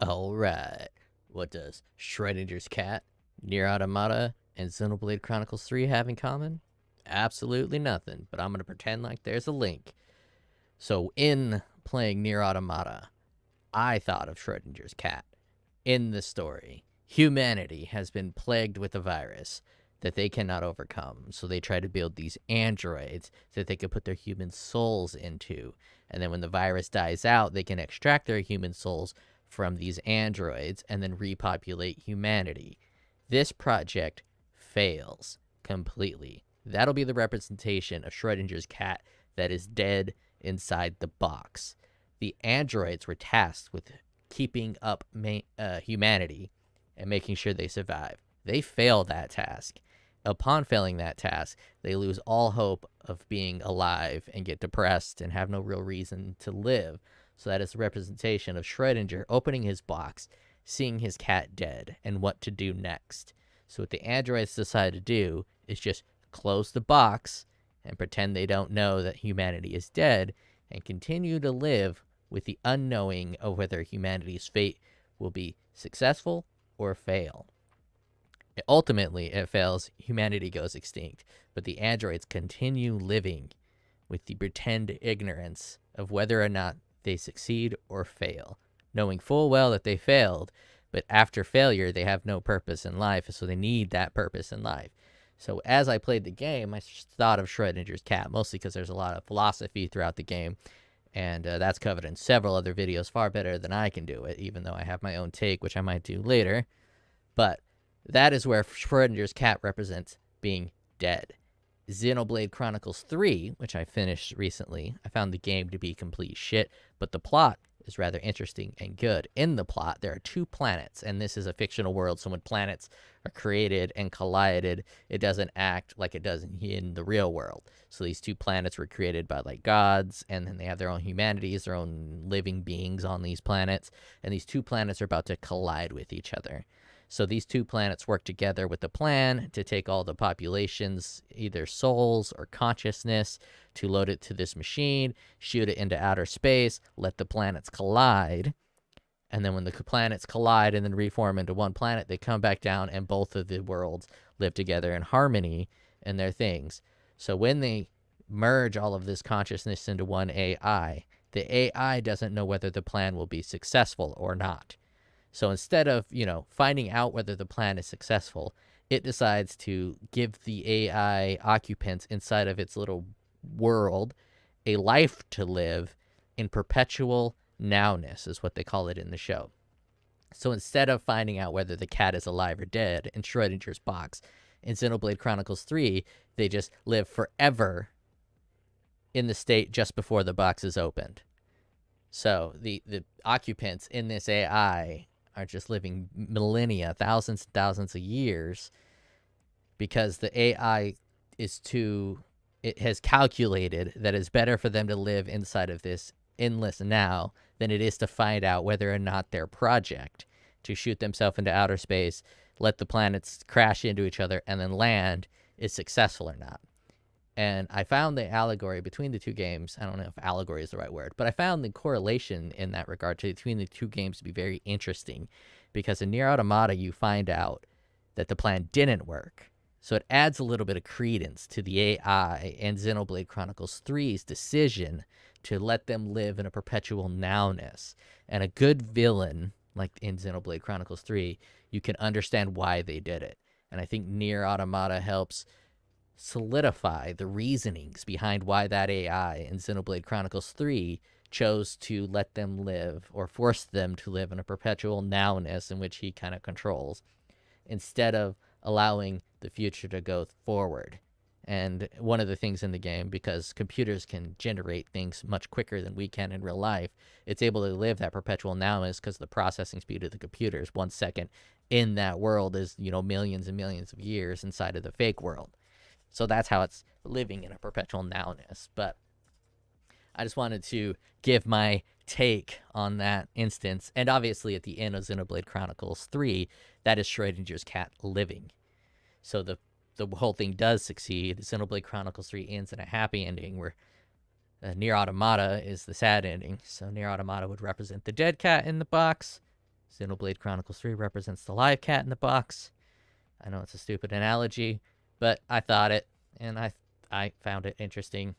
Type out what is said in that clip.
Alright. What does Schrodinger's cat, Nier Automata, and Xenoblade Chronicles 3 have in common? Absolutely nothing, but I'm going to pretend like there's a link. So, in playing Nier Automata, I thought of Schrodinger's cat. In the story, humanity has been plagued with a virus that they cannot overcome. So they try to build these androids that they can put their human souls into. And then when the virus dies out, they can extract their human souls from these androids and then repopulate humanity. This project fails completely. That'll be the representation of Schrodinger's cat that is dead inside the box. The androids were tasked with keeping up humanity and making sure they survive. They fail that task. Upon failing that task, they lose all hope of being alive and get depressed and have no real reason to live. So that is a representation of Schrodinger opening his box, seeing his cat dead, and what to do next. So what the androids decide to do is just close the box and pretend they don't know that humanity is dead and continue to live with the unknowing of whether humanity's fate will be successful or fail. Ultimately, it fails, humanity goes extinct, but the androids continue living with the pretend ignorance of whether or not they succeed or fail, knowing full well that they failed, but after failure, they have no purpose in life, so they need that purpose in life. So as I played the game, I thought of Schrodinger's cat, mostly because there's a lot of philosophy throughout the game, and that's covered in several other videos far better than I can do it, even though I have my own take, which I might do later. But that is where Schrodinger's cat represents being dead. Xenoblade Chronicles 3, which I finished recently, I found the game to be complete shit, but the plot is rather interesting and good. In the plot, there are two planets, and this is a fictional world, so when planets are created and collided, it doesn't act like it does in the real world. So these two planets were created by like gods, and then they have their own humanities, their own living beings on these planets, and these two planets are about to collide with each other. So these two planets work together with a plan to take all the populations, either souls or consciousness, to load it to this machine, shoot it into outer space, let the planets collide. And then when the planets collide and then reform into one planet, they come back down and both of the worlds live together in harmony in their things. So when they merge all of this consciousness into one AI, the AI doesn't know whether the plan will be successful or not. So instead of, finding out whether the plan is successful, it decides to give the AI occupants inside of its little world a life to live in perpetual nowness, is what they call it in the show. So instead of finding out whether the cat is alive or dead in Schrodinger's box, in Xenoblade Chronicles 3, they just live forever in the state just before the box is opened. So the occupants in this AI are just living millennia, thousands and thousands of years, because the AI it has calculated that it's better for them to live inside of this endless now than it is to find out whether or not their project to shoot themselves into outer space, let the planets crash into each other, and then land is successful or not. And I found the allegory between the two games. I don't know if allegory is the right word, but I found the correlation in that regard between the two games to be very interesting, because in Nier Automata, you find out that the plan didn't work. So it adds a little bit of credence to the AI and Xenoblade Chronicles 3's decision to let them live in a perpetual nowness. And a good villain, like in Xenoblade Chronicles 3, you can understand why they did it. And I think Nier Automata helps solidify the reasonings behind why that AI in Xenoblade Chronicles 3 chose to let them live, or force them to live, in a perpetual nowness in which he kind of controls, instead of allowing the future to go forward. And one of the things in the game, because computers can generate things much quicker than we can in real life, it's able to live that perpetual nowness because the processing speed of the computers, 1 second in that world is, millions and millions of years inside of the fake world. So that's how it's living in a perpetual nowness. But I just wanted to give my take on that instance. And obviously, at the end of Xenoblade Chronicles 3, that is Schrodinger's cat living. So the whole thing does succeed. Xenoblade Chronicles 3 ends in a happy ending, where Nier Automata is the sad ending. So Nier Automata would represent the dead cat in the box. Xenoblade Chronicles 3 represents the live cat in the box. I know it's a stupid analogy, but I thought it, and I found it interesting.